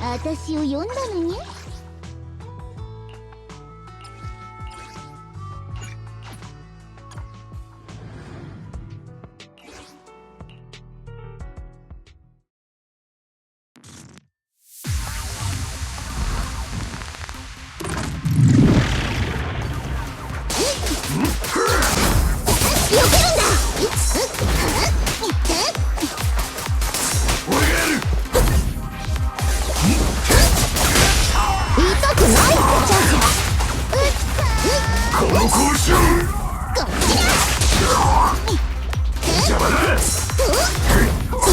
私を呼んだのに。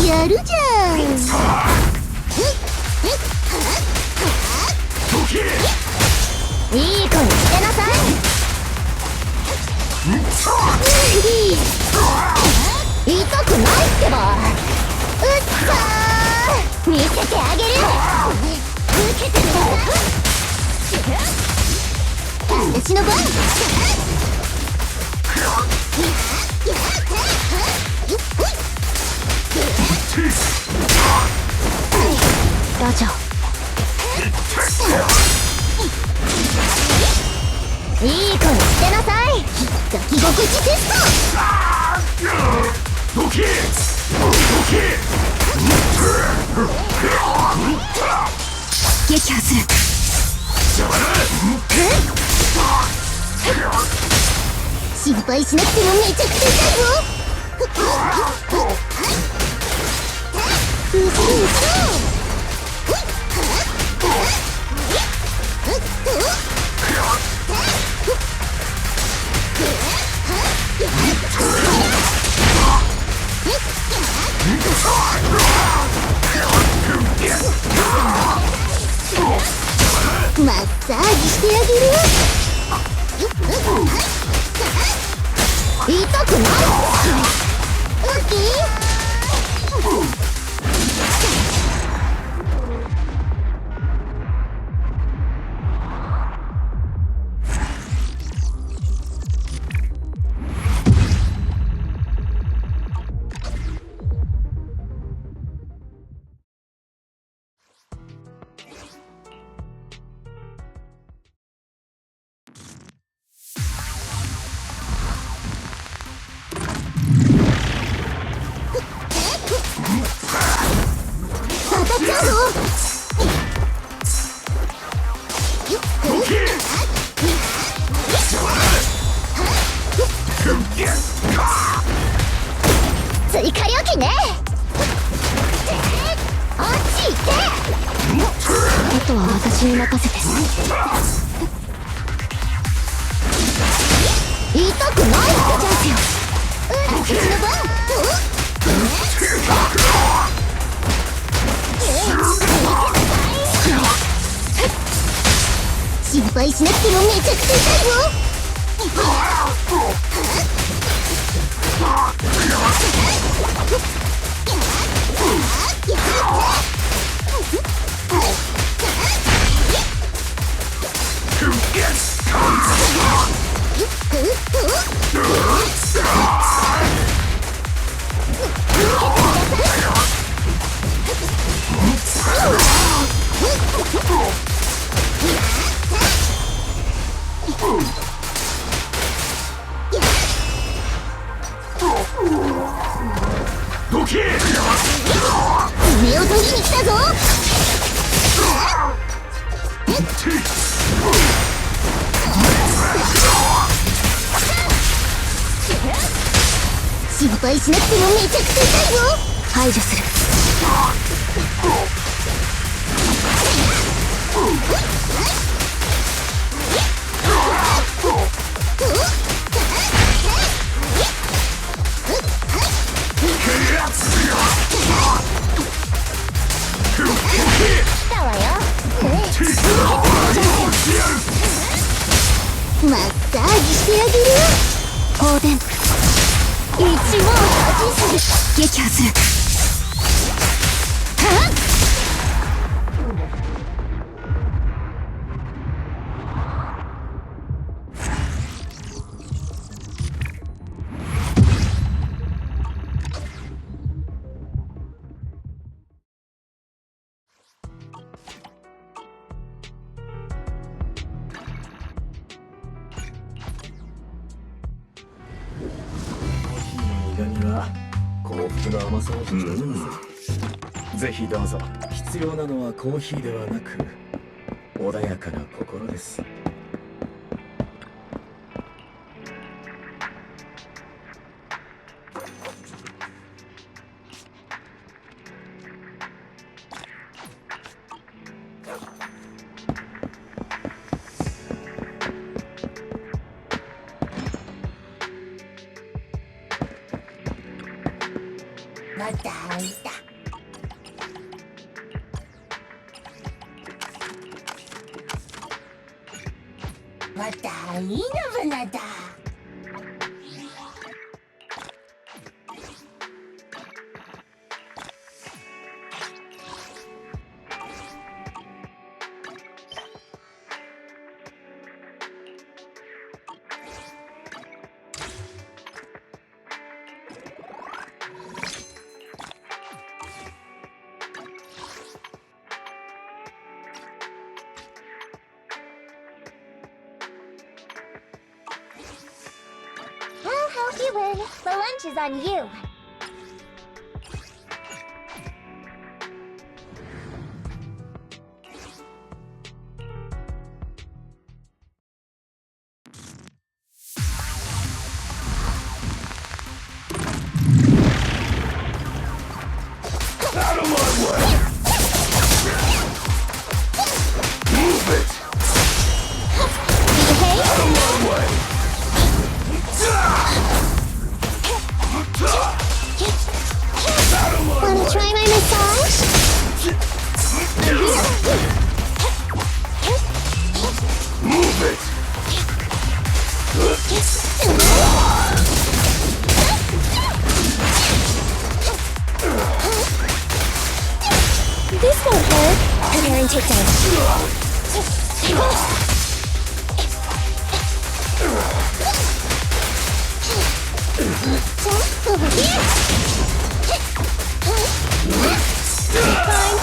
やるじゃん。いい子にしてなさい。痛くないってば。うっさー、見せてあげる。受けてください。私の番。ラジャいい子にしてなさい。抱き心地テスト。ドキ撃破する。心配しなくてもめちゃくちゃ痛いぞ。うそうマッサージしてあげる。痛くない？オッケー。追加料金ね。あっち行って。あとは私に任せて。痛くないってチャンスよ。私の番。心配しなくてもめちゃくちゃ痛いぞ。目を研ぎに来たぞ。心配しなくてもめちゃくちゃ痛いぞ。排除する。来たわよ。マッサージしてあげる。放電。一網打尽する。撃破する。はっ。間には幸福の甘さを感じます。ぜひどうぞ。必要なのはコーヒーではなく穏やかな心です。また開いた。またいいのぶなだ。I'll help you win. The lunch is on you. Out of my way! Move it! Behave. Out of my way! Out of my Wanna way! try my massage? Move it! This won't hurt. Preparing takedown. Over here. Fine.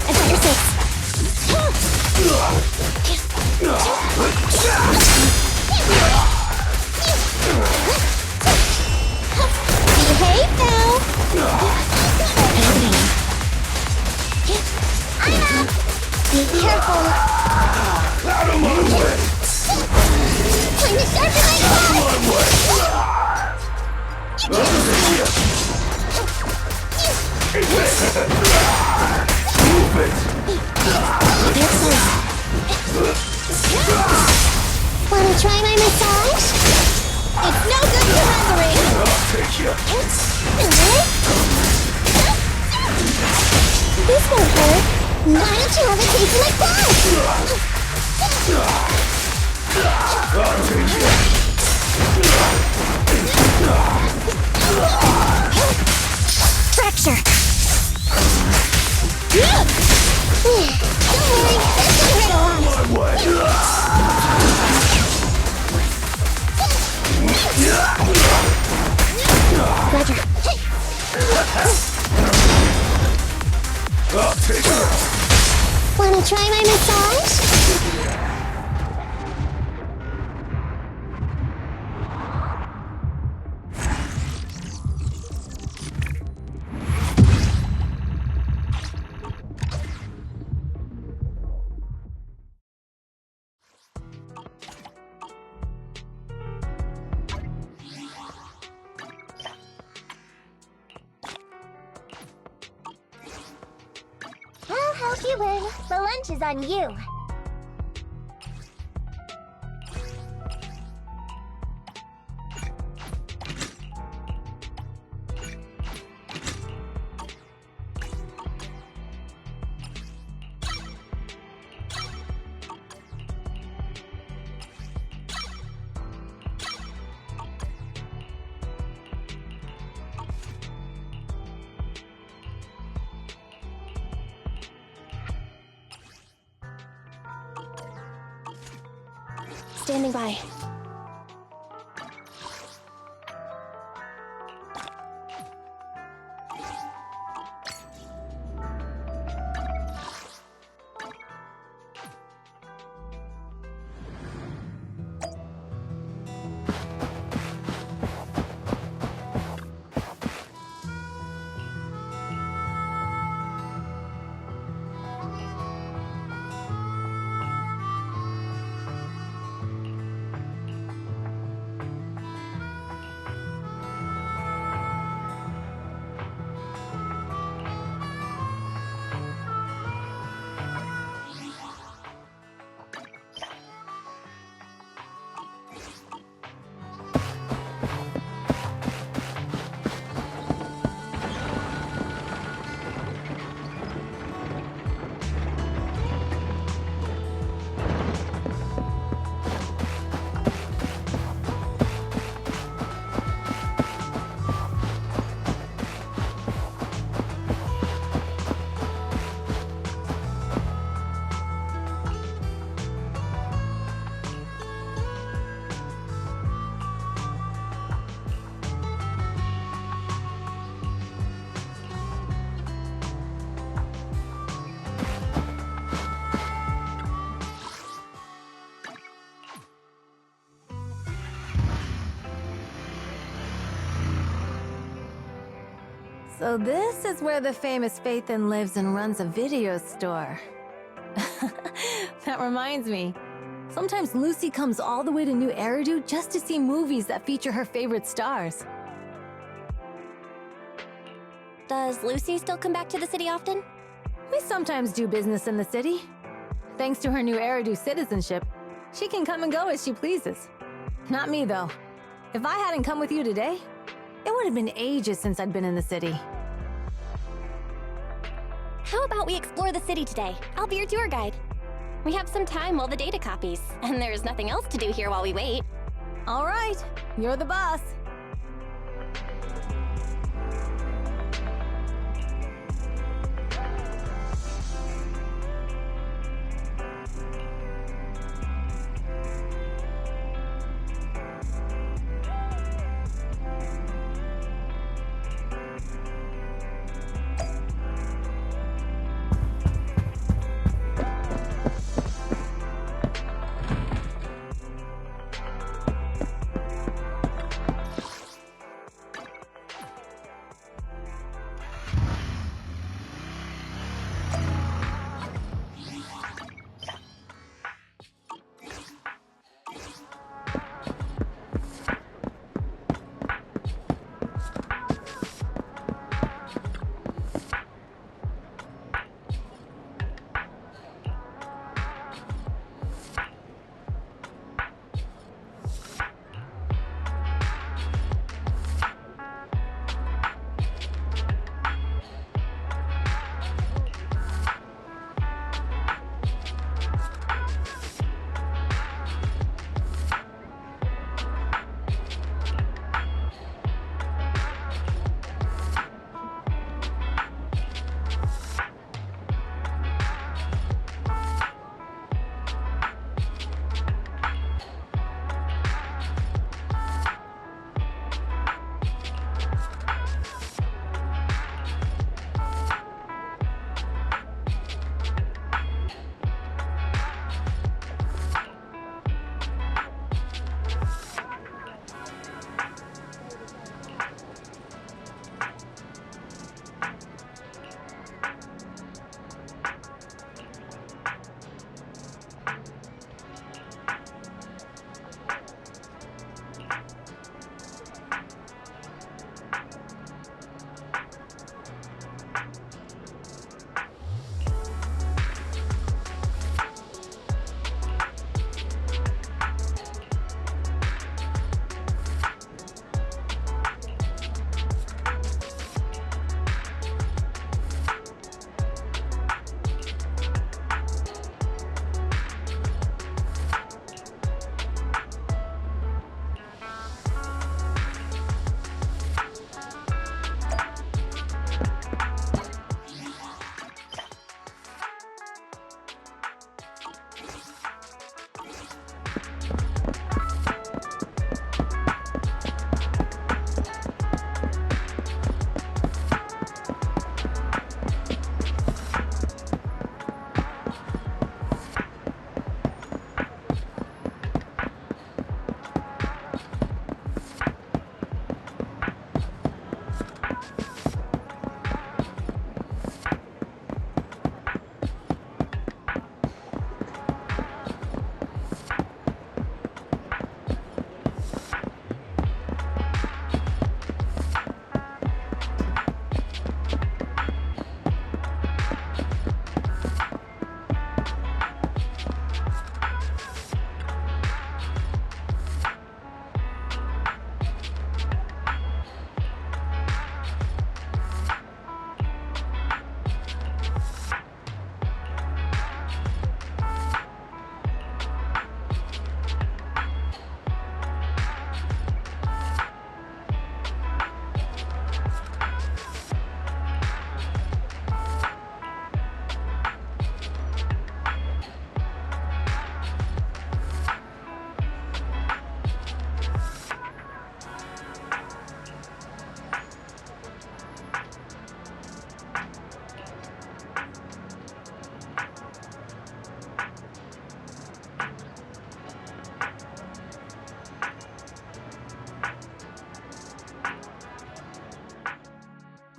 I got your six. Behave now. Be careful. Out of my way! Time to sharpen my Out of claws. my way! Move it! Wanna try my massage? It's no good surrendering. I'll take you. This won't hurt. Why don't you have a taste of my claws? I'll take you. Fracture. Don't worry, that's gonna hurt a lot. My way. Roger. I'll take you. Wanna try my massage? I'll help you win. The lunch is on you. Standing by. So this is where the famous Faithin lives and runs a video store. That reminds me. Sometimes Lucy comes all the way to New Eridu just to see movies that feature her favorite stars. Does Lucy still come back to the city often? We sometimes do business in the city. Thanks to her New Eridu citizenship, she can come and go as she pleases. Not me, though. If I hadn't come with you today, it would have been ages since I'd been in the city. How about we explore the city today? I'll be your tour guide. We have some time while the data copies, and there's nothing else to do here while we wait. All right, you're the boss.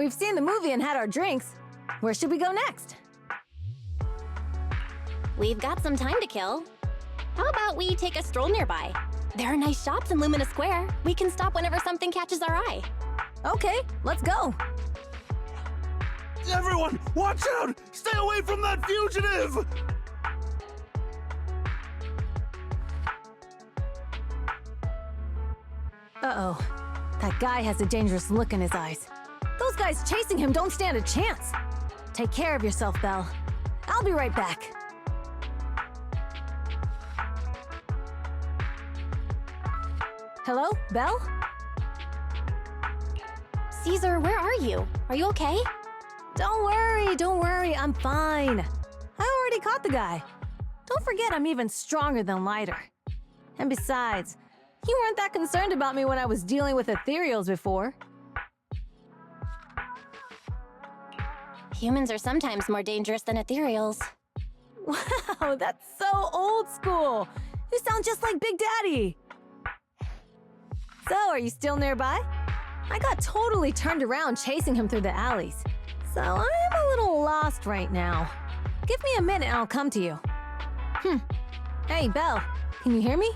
We've seen the movie and had our drinks. Where should we go next? We've got some time to kill. How about we take a stroll nearby? There are nice shops in Lumina Square. We can stop whenever something catches our eye. Okay, let's go. Everyone, watch out! Stay away from that fugitive! Uh-oh. That guy has a dangerous look in his eyes. Those guys chasing him don't stand a chance. Take care of yourself, Belle. I'll be right back. Hello, Belle? Caesar, where are you? Are you okay? Don't worry, I'm fine. I already caught the guy. Don't forget I'm even stronger than Lighter. And besides, you weren't that concerned about me when I was dealing with ethereals before. Humans are sometimes more dangerous than ethereals. Wow, that's so old school. You sound just like Big Daddy. So, are you still nearby? I got totally turned around chasing him through the alleys. So, I'm a little lost right now. Give me a minute and I'll come to you. Hey, Belle, can you hear me?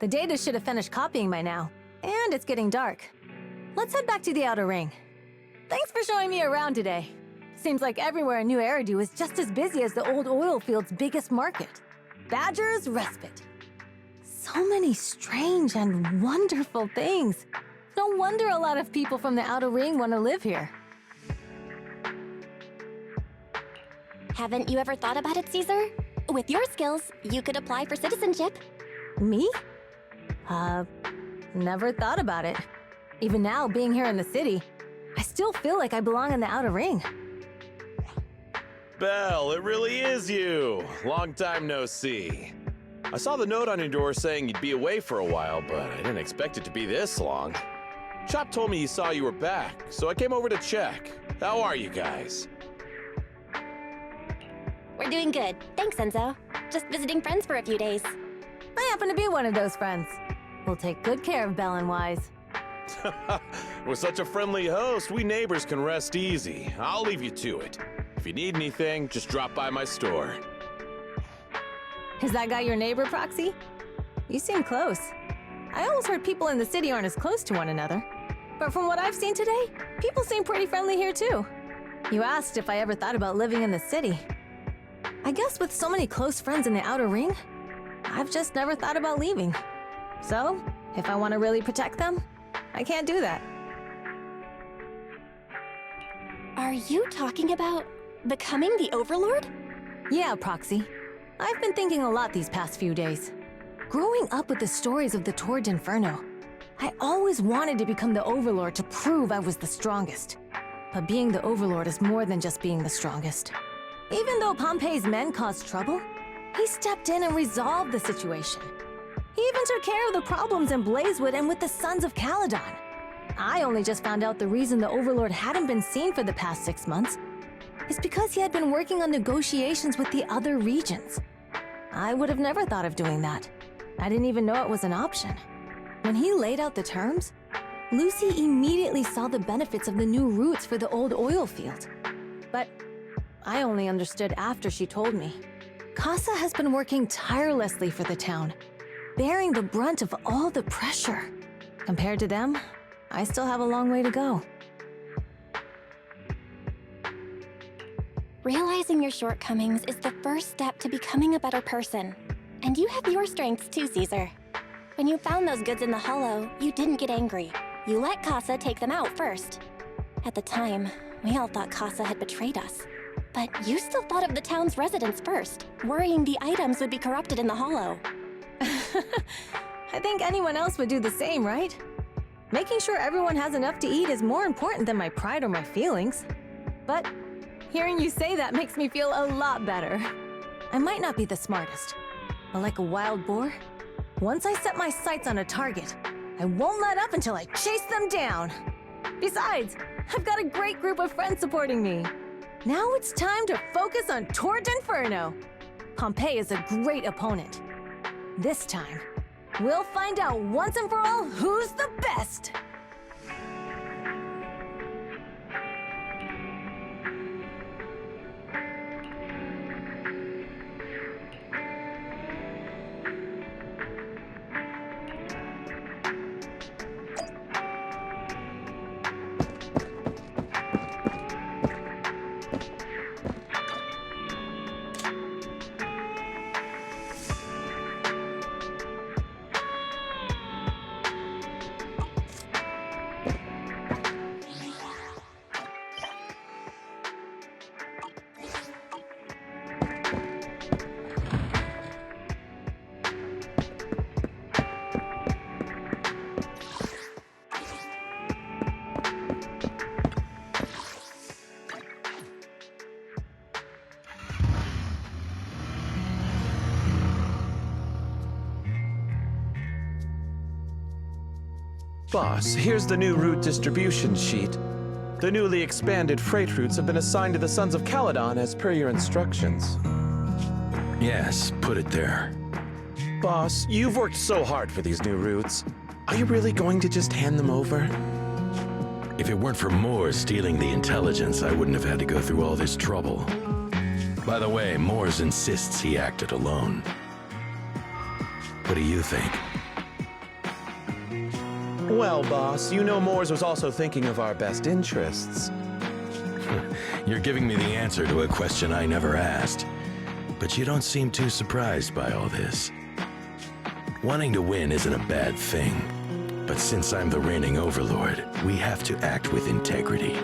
The data should have finished copying by now, and it's getting dark. Let's head back to the outer ring. Thanks for showing me around today. Seems like everywhere in New Eridu is just as busy as the old oil field's biggest market. Badger's Respite. So many strange and wonderful things. No wonder a lot of people from the outer ring want to live here. Haven't you ever thought about it, Caesar? With your skills, you could apply for citizenship. Me? Never thought about it. Even now, being here in the city, I still feel like I belong in the outer ring. Belle, it really is you. Long time no see. I saw the note on your door saying you'd be away for a while, but I didn't expect it to be this long. Chop told me he saw you were back, so I came over to check. How are you guys? We're doing good. Thanks, Enzo. Just visiting friends for a few days. I happen to be one of those friends. We'll take good care of Belle and Wise. With such a friendly host, we neighbors can rest easy. I'll leave you to it. If you need anything, just drop by my store. Is that guy your neighbor, Proxy? You seem close. I always heard people in the city aren't as close to one another. But from what I've seen today, people seem pretty friendly here too. You asked if I ever thought about living in the city. I guess with so many close friends in the outer ring, I've just never thought about leaving. So, if I want to really protect them, I can't do that. Are you talking about becoming the Overlord? Yeah, Proxy. I've been thinking a lot these past few days. Growing up with the stories of the Torrid Inferno, I always wanted to become the Overlord to prove I was the strongest. But being the Overlord is more than just being the strongest. Even though Pompey's men caused trouble, he stepped in and resolved the situation. He even took care of the problems in Blazewood and with the Sons of Caledon. I only just found out the reason the Overlord hadn't been seen for the past 6 months is because he had been working on negotiations with the other regions. I would have never thought of doing that. I didn't even know it was an option. When he laid out the terms, Lucy immediately saw the benefits of the new routes for the old oil field. But I only understood after she told me. Casa has been working tirelessly for the town, bearing the brunt of all the pressure. Compared to them, I still have a long way to go. Realizing your shortcomings is the first step to becoming a better person. And you have your strengths too, Caesar. When you found those goods in the hollow, you didn't get angry. You let Casa take them out first. At the time, we all thought Casa had betrayed us. But you still thought of the town's residents first, worrying the items would be corrupted in the hollow. I think anyone else would do the same, right? Making sure everyone has enough to eat is more important than my pride or my feelings. But hearing you say that makes me feel a lot better. I might not be the smartest, but like a wild boar, once I set my sights on a target, I won't let up until I chase them down. Besides, I've got a great group of friends supporting me. Now it's time to focus on Torrid Inferno. Pompey is a great opponent. This time, we'll find out once and for all who's the best! Boss, here's the new route distribution sheet. The newly expanded freight routes have been assigned to the Sons of Caledon as per your instructions. Yes, put it there. Boss, you've worked so hard for these new routes. Are you really going to just hand them over? If it weren't for Moores stealing the intelligence, I wouldn't have had to go through all this trouble. By the way, Moores insists he acted alone. What do you think? Well, boss, you know Moores was also thinking of our best interests. You're giving me the answer to a question I never asked. But you don't seem too surprised by all this. Wanting to win isn't a bad thing. But since I'm the reigning overlord, we have to act with integrity.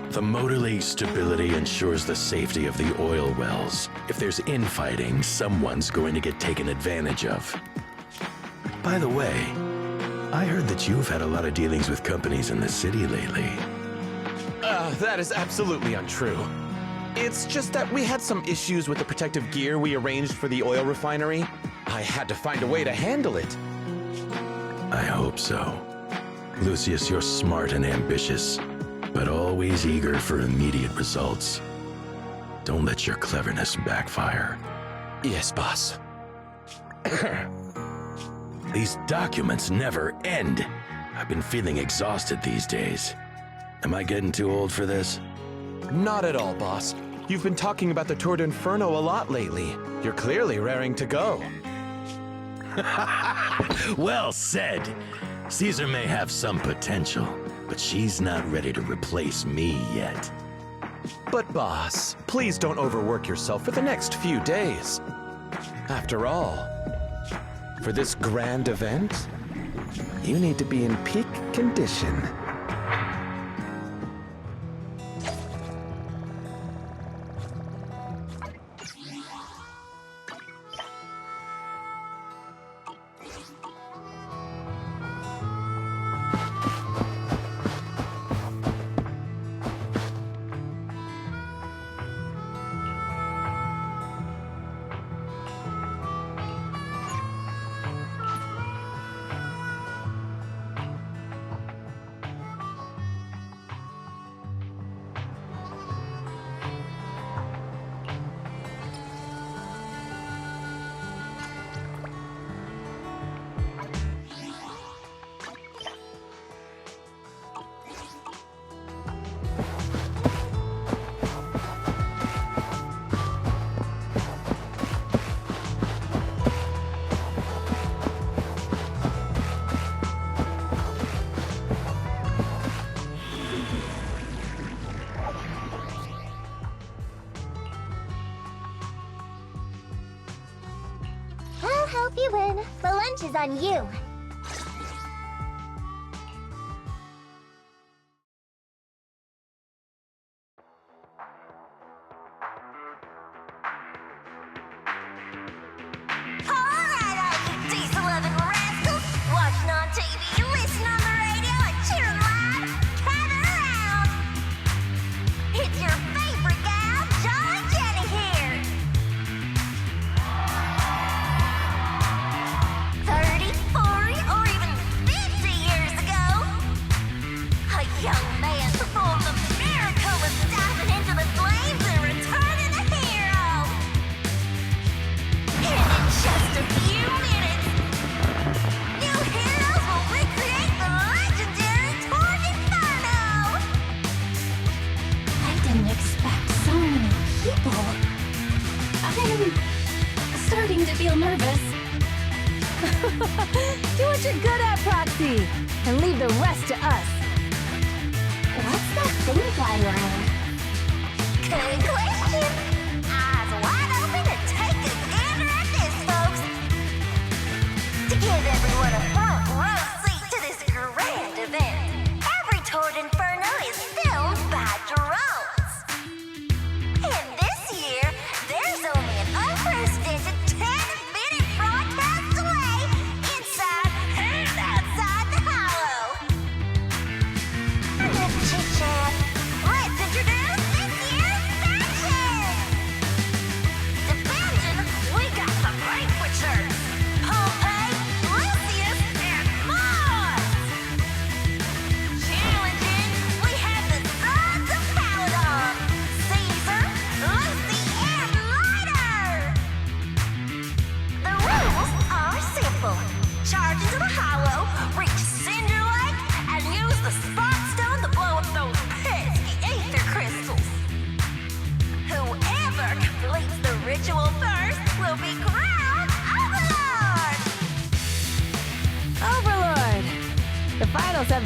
The motor league's stability ensures the safety of the oil wells. If there's infighting, someone's going to get taken advantage of. By the way, I heard that you've had a lot of dealings with companies in the city lately. That is absolutely untrue. It's just that we had some issues with the protective gear we arranged for the oil refinery. I had to find a way to handle it. I hope so. Lucius, you're smart and ambitious, but always eager for immediate results. Don't let your cleverness backfire. Yes, boss. These documents never end. I've been feeling exhausted these days. Am I getting too old for this? Not at all, boss. You've been talking about the Tour d'Inferno a lot lately. You're clearly raring to go. Well said. Caesar may have some potential, but she's not ready to replace me yet. But boss, please don't overwork yourself for the next few days. After all, for this grand event, you need to be in peak condition. I'll help you win. The lunch is on you. Alright, all you diesel-loving rascals! Watching on TV, listening on the radio, and cheering live! Gather around! It's your favorite gal, Jolly Jenny here! 30, 40, or even 50 years ago, a young man performed the miracle of diving into the flames and returning a hero! And in just a few minutes, new heroes will recreate the legendary Tour d'Inferno! I didn't expect so many people. I'm starting to feel nervous. Do what you're good at, Proxy, and leave the rest to us. What's that thing flying around? Good question! Eyes wide open and take a gander at this, folks! To give everyone a front row seat to this grand event, every Tour d'Inferno is filmed by drones! And this year, there's only an unprecedented 10-minute broadcast delay inside and outside the Hollow!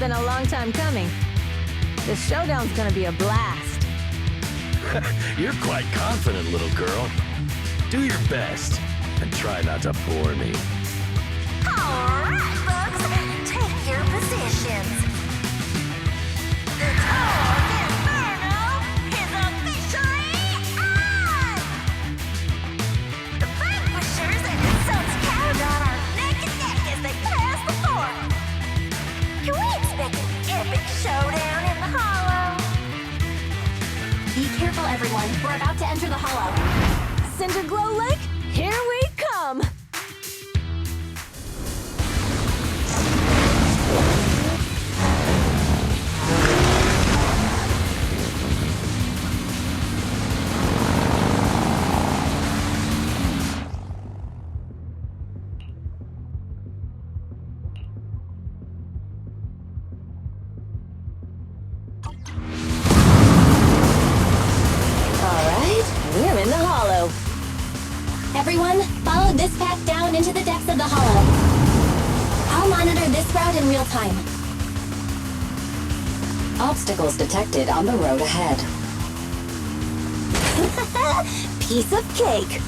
been a long time coming. This showdown's gonna be a blast. You're quite confident, little girl. Do your best, and try not to bore me. Alright, folks, take your positions. The Tour Inferno is officially on! The vanquishers and the Sun's Caradon are neck and neck as they pass the fort. Can we expect an epic showdown in the Hollow? Be careful, everyone. We're about to enter the hollow. Cinderglow Lake, here we come! We're in the hollow. Everyone, follow this path down into the depths of the hollow. I'll monitor this route in real time. Obstacles detected on the road ahead. Piece of cake.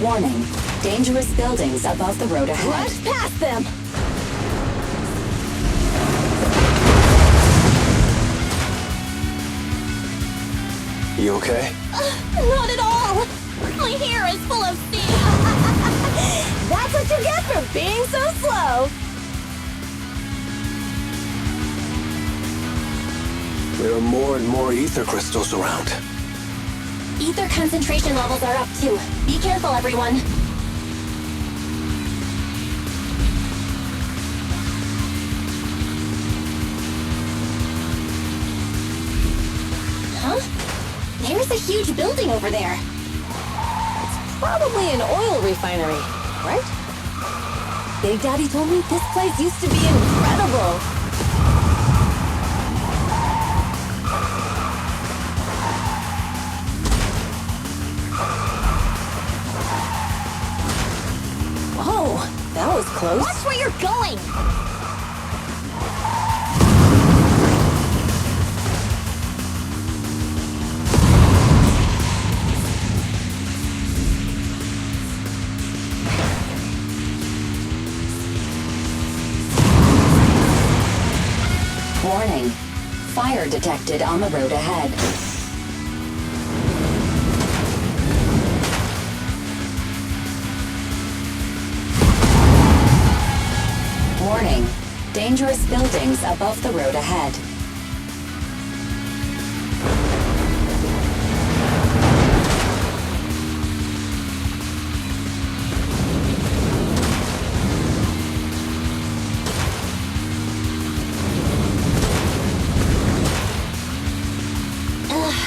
Warning. Dangerous buildings above the road ahead. Rush past them! You okay? Not at all! My hair is full of steam! That's what you get for being so slow! There are more and more ether crystals around. Ether concentration levels are up too. Be careful, everyone. Huh? There's a huge building over there. Probably an oil refinery, right? Big Daddy told me this place used to be incredible. Oh, that was close. Watch where you're going! Warning. Fire detected on the road ahead. Warning. Dangerous buildings above the road ahead.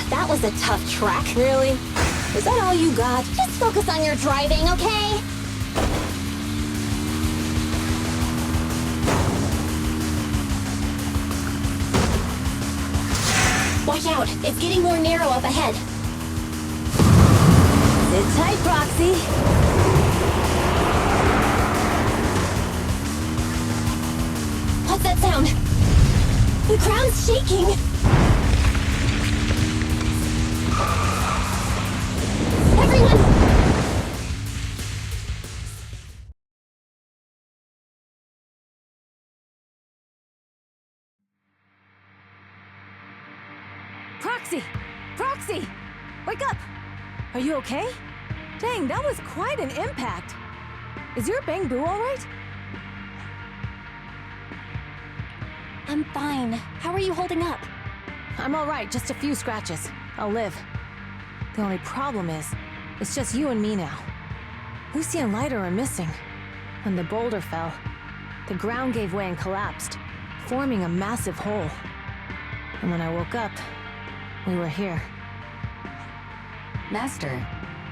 That was a tough track. Really? Is that all you got? Just focus on your driving, okay? Watch out! It's getting more narrow up ahead. Sit tight, Proxy. What's that sound? The ground's shaking! Everyone! Proxy! Proxy! Wake up! Are you okay? Dang, that was quite an impact. Is your bang boo all right? I'm fine. How are you holding up? I'm all right, just a few scratches. I'll live. The only problem is, it's just you and me now. Lucy and Lighter are missing. When the boulder fell, the ground gave way and collapsed, forming a massive hole. And when I woke up, we were here. Master,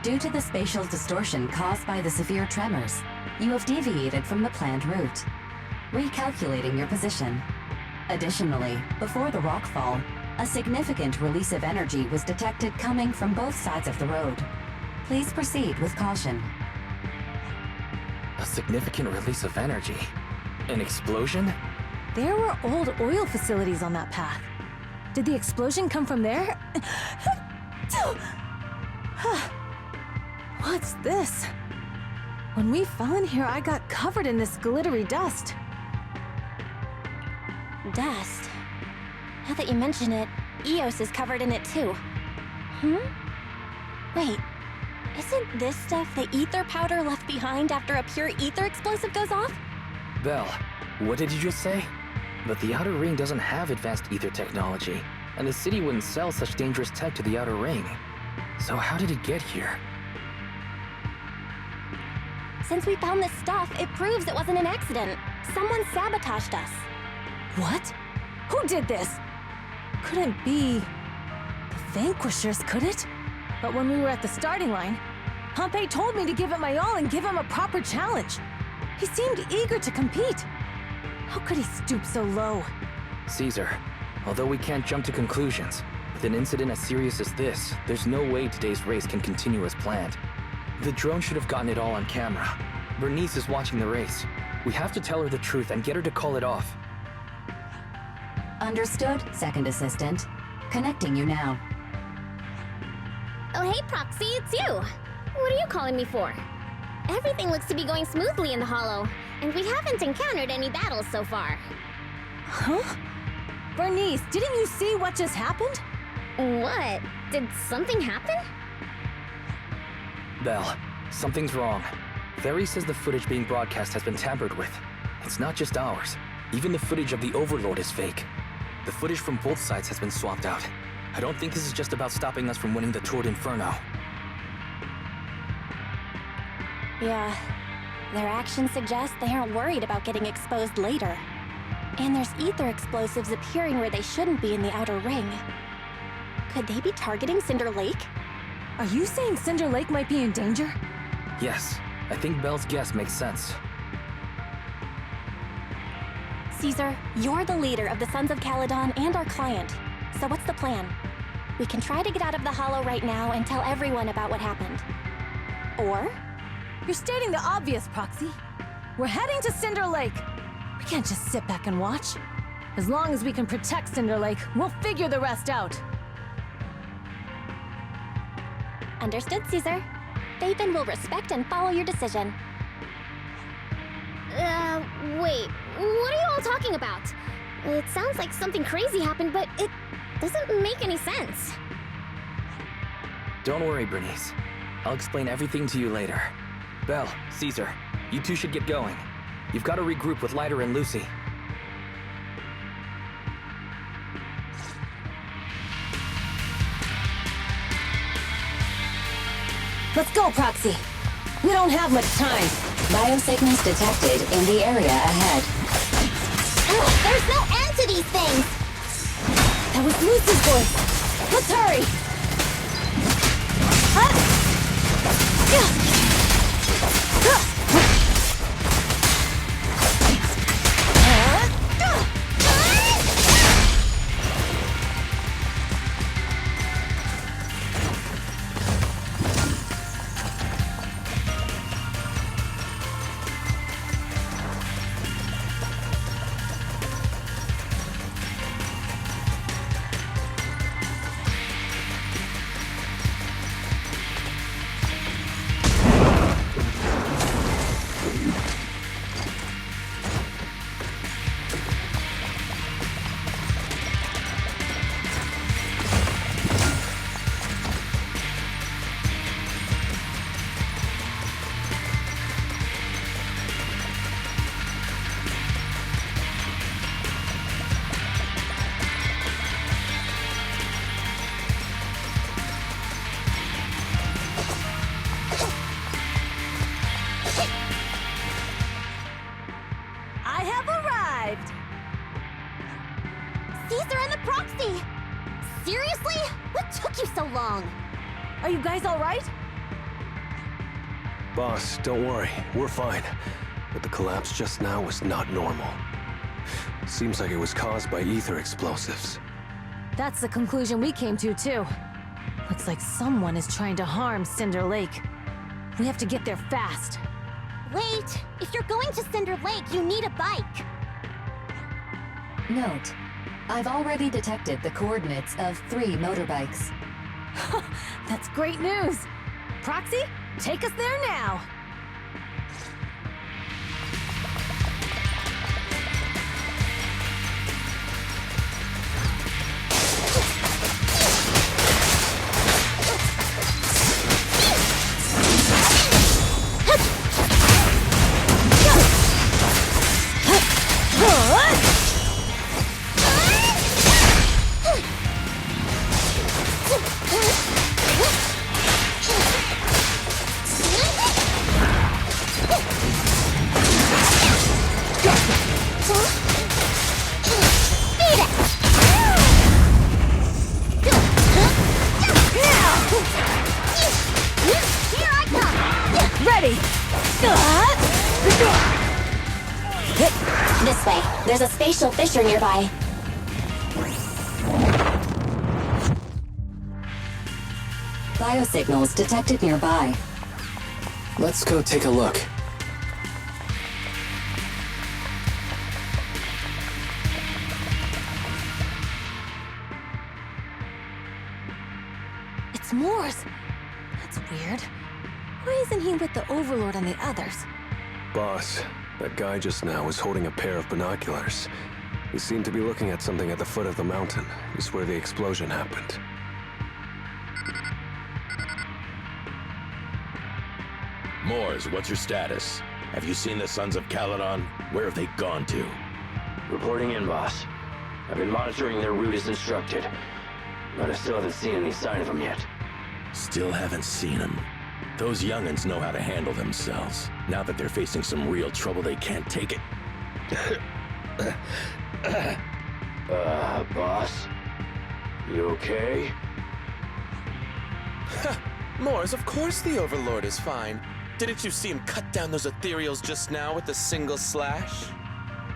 due to the spatial distortion caused by the severe tremors, you have deviated from the planned route, recalculating your position. Additionally, before the rockfall, a significant release of energy was detected coming from both sides of the road. Please proceed with caution. A significant release of energy. An explosion? There were old oil facilities on that path. Did the explosion come from there? What's this? When we fell in here, I got covered in this glittery dust. Dust? Now that you mention it, Eos is covered in it too. Wait, isn't this stuff the ether powder left behind after a pure ether explosive goes off? Belle, what did you just say? But the Outer Ring doesn't have advanced ether technology, and the city wouldn't sell such dangerous tech to the Outer Ring. So how did it get here? Since we found this stuff, it proves it wasn't an accident. Someone sabotaged us. What? Who did this? Couldn't be the Vanquishers, could it? But when we were at the starting line, Pompey told me to give it my all and give him a proper challenge. He seemed eager to compete. How could he stoop so low? Caesar, although we can't jump to conclusions, with an incident as serious as this, there's no way today's race can continue as planned. The drone should have gotten it all on camera. Bernice is watching the race. We have to tell her the truth and get her to call it off. Understood, Second Assistant. Connecting you now. Oh, hey, Proxy, it's you. What are you calling me for? Everything looks to be going smoothly in the Hollow, and we haven't encountered any battles so far. Huh? Bernice, didn't you see what just happened? What? Did something happen? Belle, something's wrong. Very says the footage being broadcast has been tampered with. It's not just ours. Even the footage of the Overlord is fake. The footage from both sides has been swapped out. I don't think this is just about stopping us from winning the Tour d'Inferno. Yeah, their actions suggest they aren't worried about getting exposed later. And there's ether explosives appearing where they shouldn't be in the Outer Ring. Could they be targeting Cinder Lake? Are you saying Cinder Lake might be in danger? Yes, I think Belle's guess makes sense. Caesar, you're the leader of the Sons of Caledon and our client. So what's the plan? We can try to get out of the Hollow right now and tell everyone about what happened. Or? You're stating the obvious, Proxy. We're heading to Cinder Lake. We can't just sit back and watch. As long as we can protect Cinder Lake, we'll figure the rest out. Understood, Caesar. Phaethon will respect and follow your decision. Wait, what are you all talking about? It sounds like something crazy happened, but it doesn't make any sense. Don't worry, Bernice. I'll explain everything to you later. Belle, Caesar, you two should get going. You've got to regroup with Leiter and Lucy. Let's go, Proxy. We don't have much time. Biosignals detected in the area ahead. There's no end to these things! That was Lucy's voice. Let's hurry. Caesar and the Proxy! Seriously? What took you so long? Are you guys all right? Boss, don't worry. We're fine. But the collapse just now was not normal. Seems like it was caused by ether explosives. That's the conclusion we came to, too. Looks like someone is trying to harm Cinder Lake. We have to get there fast. Wait! If you're going to Cinder Lake, you need a bike! Note, I've already detected the coordinates of 3 motorbikes. That's great news. Proxy, take us there now. This way. There's a spatial fissure nearby. Biosignals detected nearby. Let's go take a look. It's Morse. That's weird. Why isn't he with the Overlord and the others? Boss, that guy just now was holding a pair of binoculars. He seemed to be looking at something at the foot of the mountain, just where the explosion happened. Moors, what's your status? Have you seen the Sons of Caledon? Where have they gone to? Reporting in, boss. I've been monitoring their route as instructed, but I still haven't seen any sign of them yet. Still haven't seen them. Those young'uns know how to handle themselves. Now that they're facing some real trouble, they can't take it. Boss? You okay? Moors, of course the Overlord is fine. Didn't you see him cut down those ethereals just now with a single slash?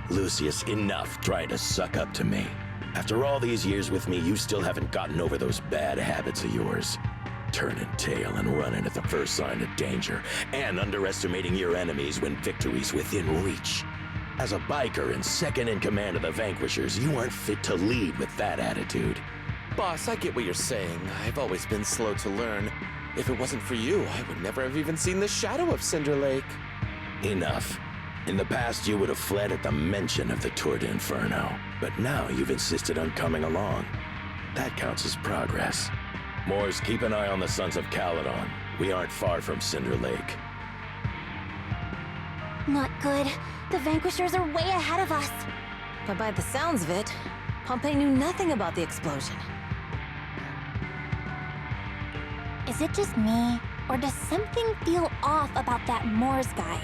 Lucius, enough trying to suck up to me. After all these years with me, you still haven't gotten over those bad habits of yours. Turning tail and running at the first sign of danger, and underestimating your enemies when victory's within reach. As a biker and second in command of the Vanquishers, you aren't fit to lead with that attitude. Boss, I get what you're saying. I've always been slow to learn. If it wasn't for you, I would never have even seen the shadow of Cinder Lake. Enough. In the past, you would have fled at the mention of the Tour d'Inferno, but now you've insisted on coming along. That counts as progress. Moors, keep an eye on the Sons of Caledon. We aren't far from Cinder Lake. Not good. The Vanquishers are way ahead of us. But by the sounds of it, Pompey knew nothing about the explosion. Is it just me, or does something feel off about that Moors guy?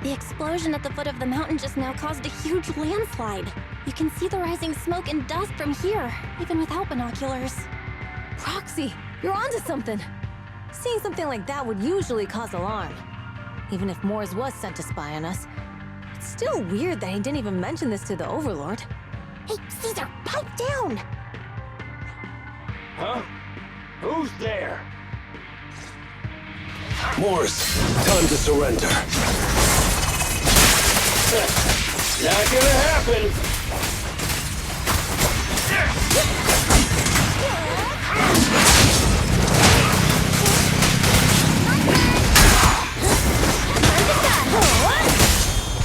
The explosion at the foot of the mountain just now caused a huge landslide. You can see the rising smoke and dust from here, even without binoculars. Proxy, you're onto something. Seeing something like that would usually cause alarm. Even if Moors was sent to spy on us, it's still weird that he didn't even mention this to the Overlord. Hey, Caesar, pipe down! Huh? Who's there? Moors, time to surrender. Not gonna happen!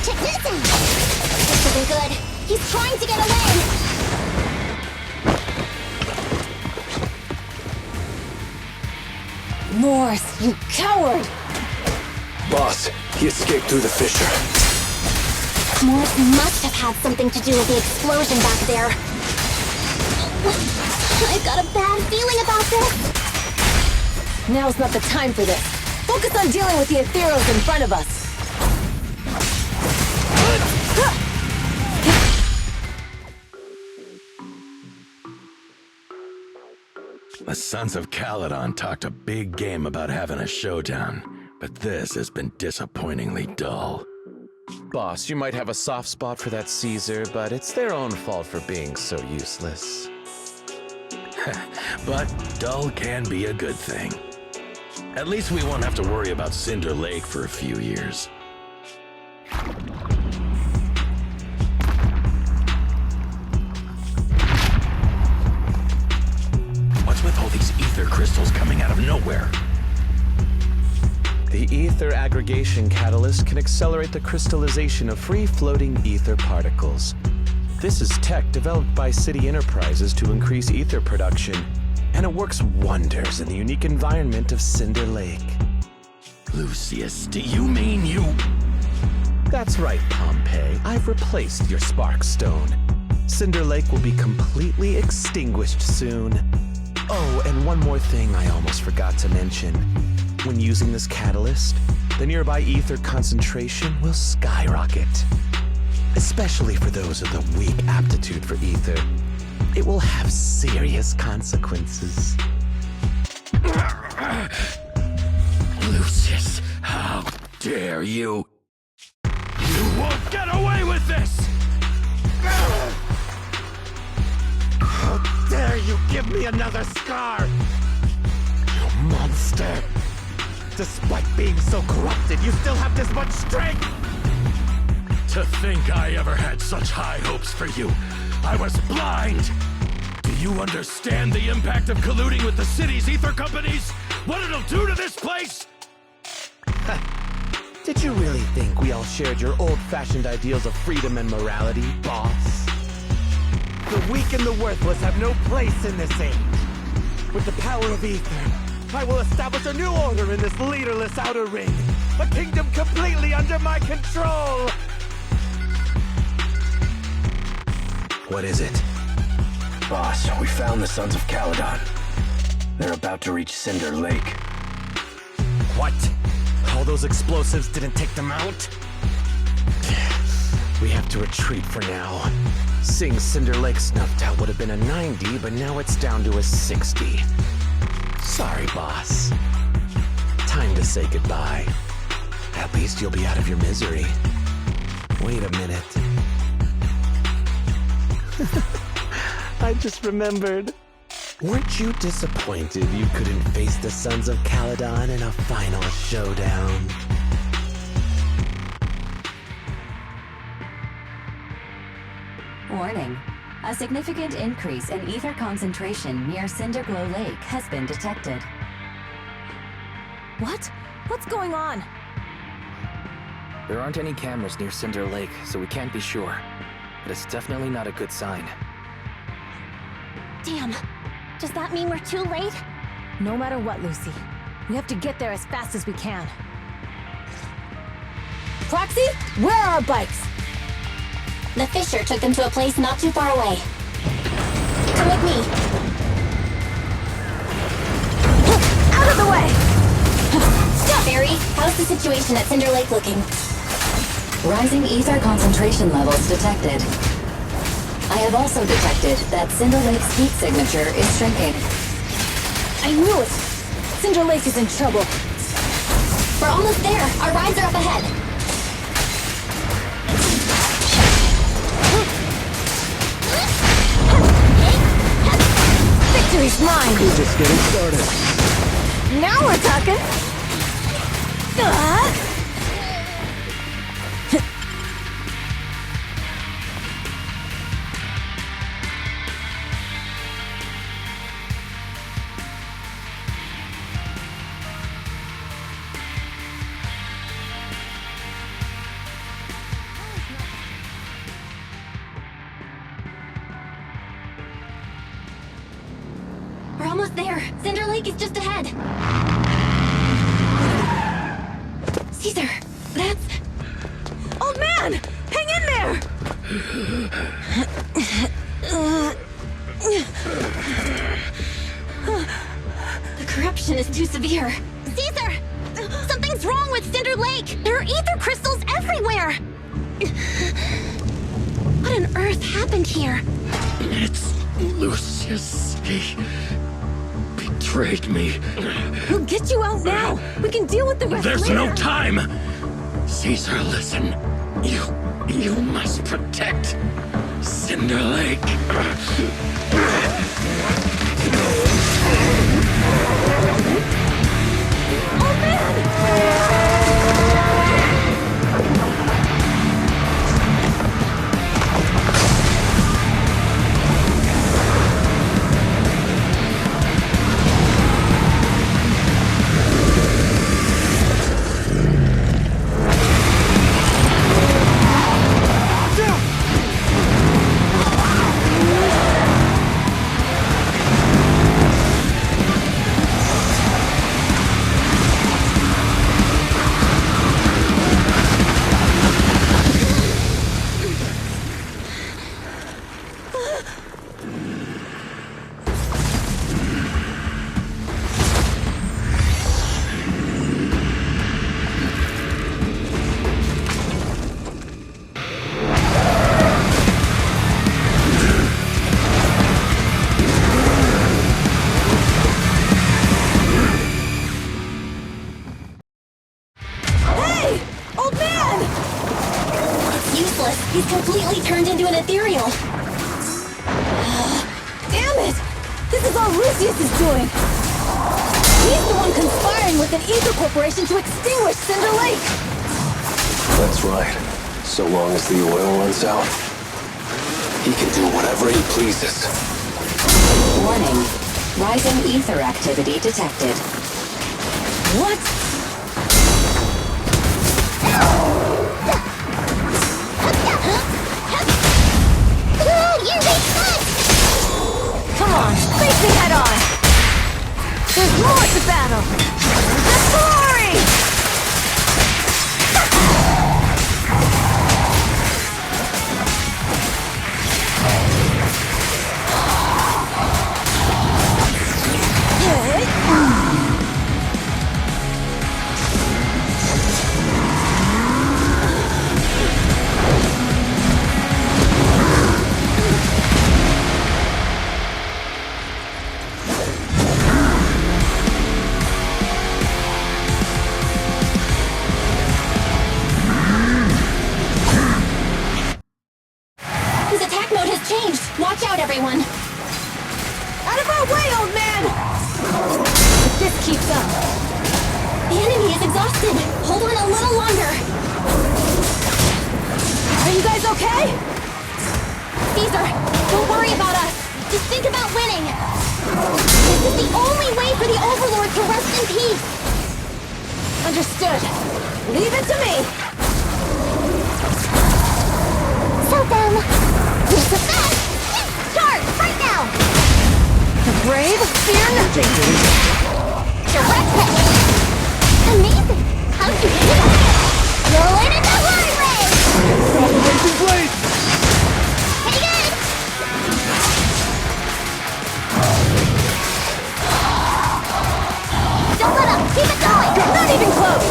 Check this out! This isn't good. He's trying to get away! Moors, you coward! Boss, he escaped through the fissure. Moors must have had something to do with the explosion back there. I've got a bad feeling about this. Now's not the time for this. Focus on dealing with the ethereals in front of us. The Sons of Caledon talked a big game about having a showdown, but this has been disappointingly dull. Boss, you might have a soft spot for that Caesar, but it's their own fault for being so useless. But dull can be a good thing. At least we won't have to worry about Cinder Lake for a few years. aggregation catalyst can accelerate the crystallization of free-floating ether particles. This is tech developed by City Enterprises to increase ether production, and it works wonders in the unique environment of Cinder Lake. Lucius, do you mean you... That's right, Pompey. I've replaced your spark stone. Cinder Lake will be completely extinguished soon. Oh, and one more thing I almost forgot to mention. When using this catalyst, the nearby ether concentration will skyrocket. Especially for those with a weak aptitude for ether. It will have serious consequences. Lucius, how dare you? You won't get away with this! How dare you give me another scar! You monster! Despite being so corrupted, you still have this much strength! To think I ever had such high hopes for you. I was blind! Do you understand the impact of colluding with the city's ether companies? What it'll do to this place? Did you really think we all shared your old-fashioned ideals of freedom and morality, boss? The weak and the worthless have no place in this age. With the power of ether, I will establish a new order in this leaderless outer ring. A kingdom completely under my control! What is it? Boss, we found the Sons of Caledon. They're about to reach Cinder Lake. What? All those explosives didn't take them out? We have to retreat for now. Seeing Cinder Lake snuffed out would have been a 90, but now it's down to a 60. Sorry, boss. Time to say goodbye. At least you'll be out of your misery. Wait a minute. I just remembered. Weren't you disappointed you couldn't face the Sons of Caledon in a final showdown? Warning. A significant increase in ether concentration near Cinderglow Lake has been detected. What? What's going on? There aren't any cameras near Cinder Lake, so we can't be sure. But it's definitely not a good sign. Damn. Does that mean we're too late? No matter what, Lucy. We have to get there as fast as we can. Proxy, where are our bikes? The Fisher took them to a place not too far away. Come with me. Out of the way! Stop, Barry. How's the situation at Cinder Lake looking? Rising ether concentration levels detected. I have also detected that Cinder Lake's heat signature is shrinking. I knew it! Cinder Lake is in trouble. We're almost there. Our rides are up ahead. Victory's mine! We're just getting started. Now we're talking! We're almost there. Cinder Lake is just ahead. Caesar, that's... Old man! Hang in there! The corruption is too severe. Caesar! Something's wrong with Cinder Lake! There are ether crystals everywhere! What on earth happened here? It's Lucius. He betrayed me. We'll get you out now! We can deal with the rest There's later. no time! Caesar, listen. You must protect Cinder Lake. Oh man! hell Lucius is doing? He's the one conspiring with an ether corporation to extinguish Cinder Lake! That's right. So long as the oil runs out, he can do whatever he pleases. Warning. Rising ether activity detected. What? Come on, face me head on! There's more to battle! The glory! His attack mode has changed. Watch out, everyone. Out of our way, old man! If this keeps up... The enemy is exhausted. Hold on a little longer. Are you guys okay? Caesar, don't worry about us. Just think about winning. This is the only way for the Overlord to rest in peace. Understood. Leave it to me! So then, who's the best? Start right now! The brave fear nothing! Direct hit! Amazing! How'd you do that? Rolling in the glory ray! Propagation blade! Pretty good! Don't let up! Keep it going! Not even close!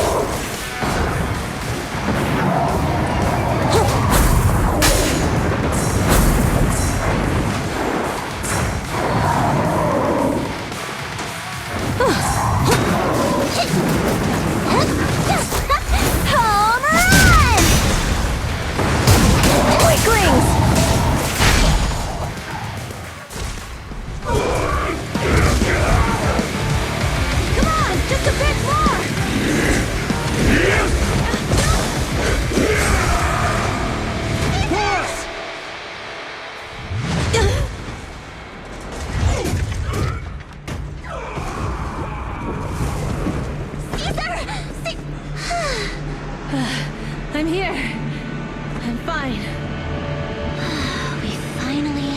Home run! Weaklings! Come on, just a bit more! I'm here. I'm fine. We finally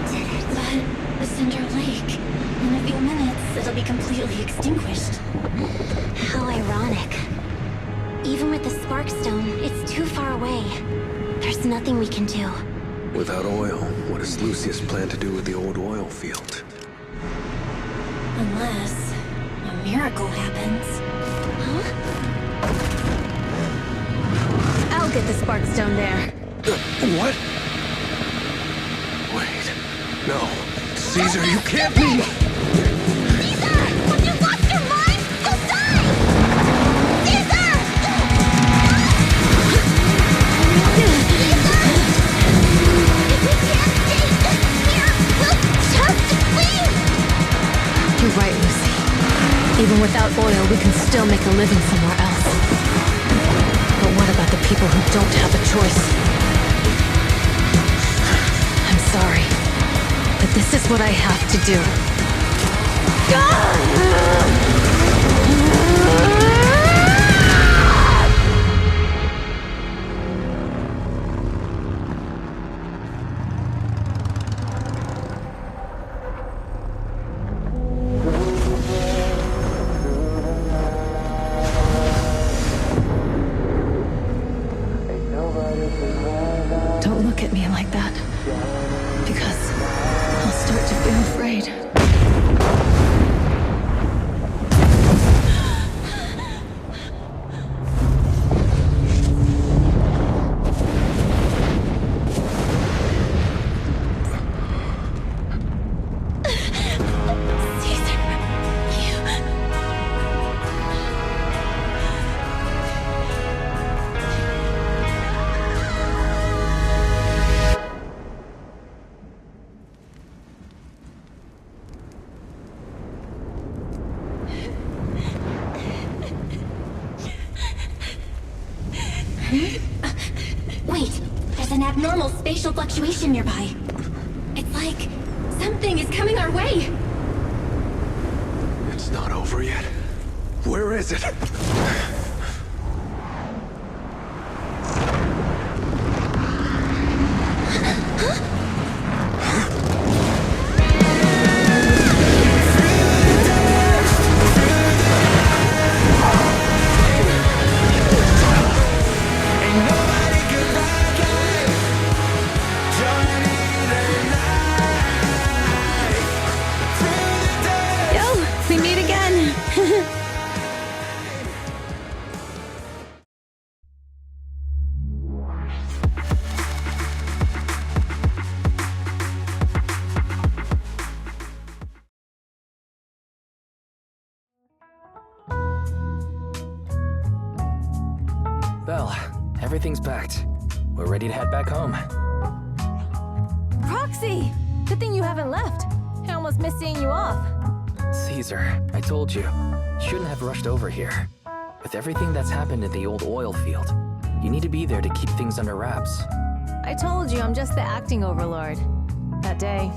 did it. But the Cinder Lake, in a few minutes, it'll be completely extinguished. How ironic. Even with the Spark Stone, it's too far away. There's nothing we can do. Without oil, what does Lucius plan to do with the old oil field? Unless a miracle happens. Huh? I'll get the Spark Stone there. What? Wait. No. Caesar, you can't be! Caesar! Have you lost your mind? You'll die! Caesar! Caesar! If we can't stay here, we'll just leave! You're right, Lucy. Even without oil, we can still make a living somewhere else. But what about the people who don't have a choice? I'm sorry, but this is what I have to do. Don't look at me like that, because I'll start to feel afraid. abnormal spatial fluctuation nearby. It's like something is coming our way. It's not over yet. Where is it? We meet again. Belle, everything's packed. We're ready to head back home. Proxy! Good thing you haven't left. I almost missed seeing you off. Caesar, I told you. Shouldn't have rushed over here. With everything that's happened at the old oil field, you need to be there to keep things under wraps. I told you I'm just the acting overlord. That day,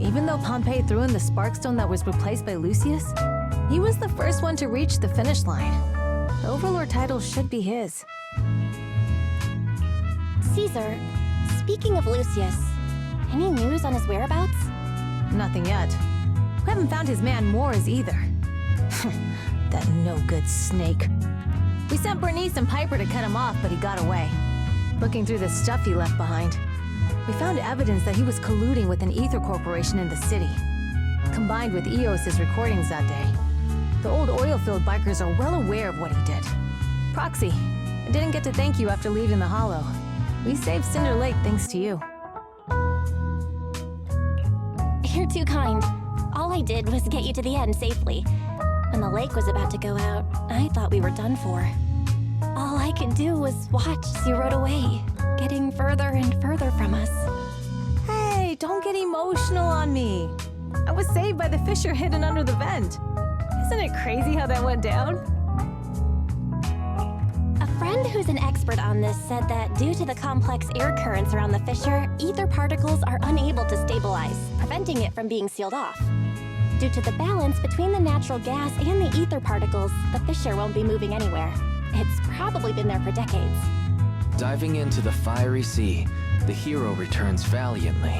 even though Pompey threw in the sparkstone that was replaced by Lucius, he was the first one to reach the finish line. The overlord title should be his. Caesar, speaking of Lucius, any news on his whereabouts? Nothing yet. We haven't found his man Moores either. That no-good snake. We sent Bernice and Piper to cut him off, but he got away. Looking through the stuff he left behind, we found evidence that he was colluding with an ether corporation in the city. Combined with EOS's recordings that day, the old oilfield bikers are well aware of what he did. Proxy, I didn't get to thank you after leaving the Hollow. We saved Cinder Lake thanks to you. You're too kind. All I did was get you to the end safely. When the lake was about to go out, I thought we were done for. All I could do was watch as you rode away, getting further and further from us. Hey, don't get emotional on me. I was saved by the fissure hidden under the vent. Isn't it crazy how that went down? A friend who's an expert on this said that due to the complex air currents around the fissure, ether particles are unable to stabilize, preventing it from being sealed off. Due to the balance between the natural gas and the ether particles, the fissure won't be moving anywhere. It's probably been there for decades. Diving into the fiery sea, the hero returns valiantly.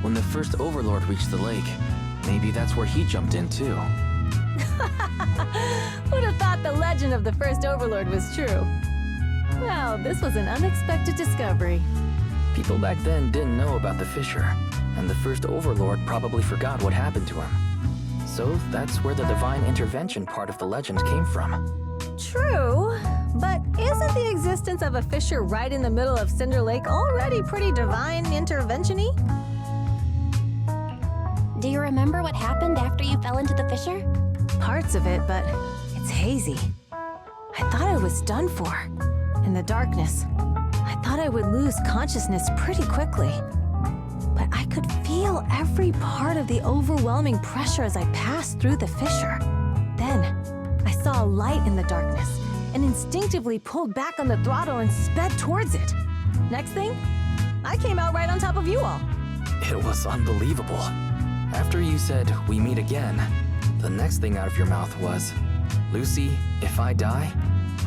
When the first overlord reached the lake, maybe that's where he jumped in too. Who'd have thought the legend of the first overlord was true? Well, this was an unexpected discovery. People back then didn't know about the fissure, and the first overlord probably forgot what happened to him. So that's where the divine intervention part of the legend came from. True, but isn't the existence of a fissure right in the middle of Cinder Lake already pretty divine intervention-y? Do you remember what happened after you fell into the fissure? Parts of it, but it's hazy. I thought I was done for. In the darkness, I thought I would lose consciousness pretty quickly. But I could feel every part of the overwhelming pressure as I passed through the fissure. Then, I saw a light in the darkness and instinctively pulled back on the throttle and sped towards it. Next thing, I came out right on top of you all. It was unbelievable. After you said, "We meet again," the next thing out of your mouth was, "Lucy, if I die,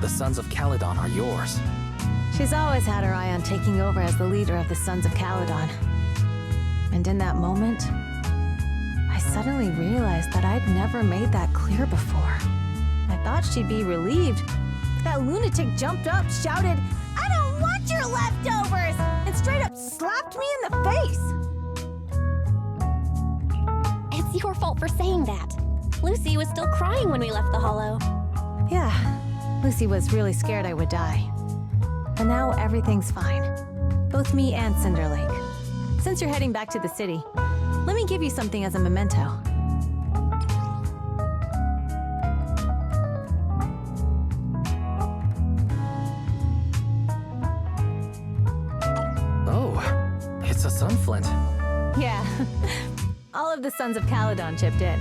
the Sons of Caledon are yours." She's always had her eye on taking over as the leader of the Sons of Caledon. And in that moment, I suddenly realized that I'd never made that clear before. I thought she'd be relieved, but that lunatic jumped up, shouted, "I don't want your leftovers!" and straight up slapped me in the face. It's your fault for saying that. Lucy was still crying when we left the Hollow. Yeah, Lucy was really scared I would die. But now everything's fine. Both me and Cinder Lake. Since you're heading back to the city, let me give you something as a memento. Oh, it's a sunflint. Yeah, all of the Sons of Caledon chipped in.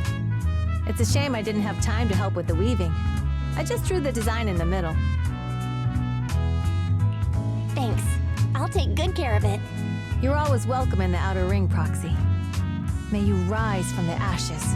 It's a shame I didn't have time to help with the weaving. I just drew the design in the middle. Thanks. I'll take good care of it. You're always welcome in the outer ring, Proxy. May you rise from the ashes.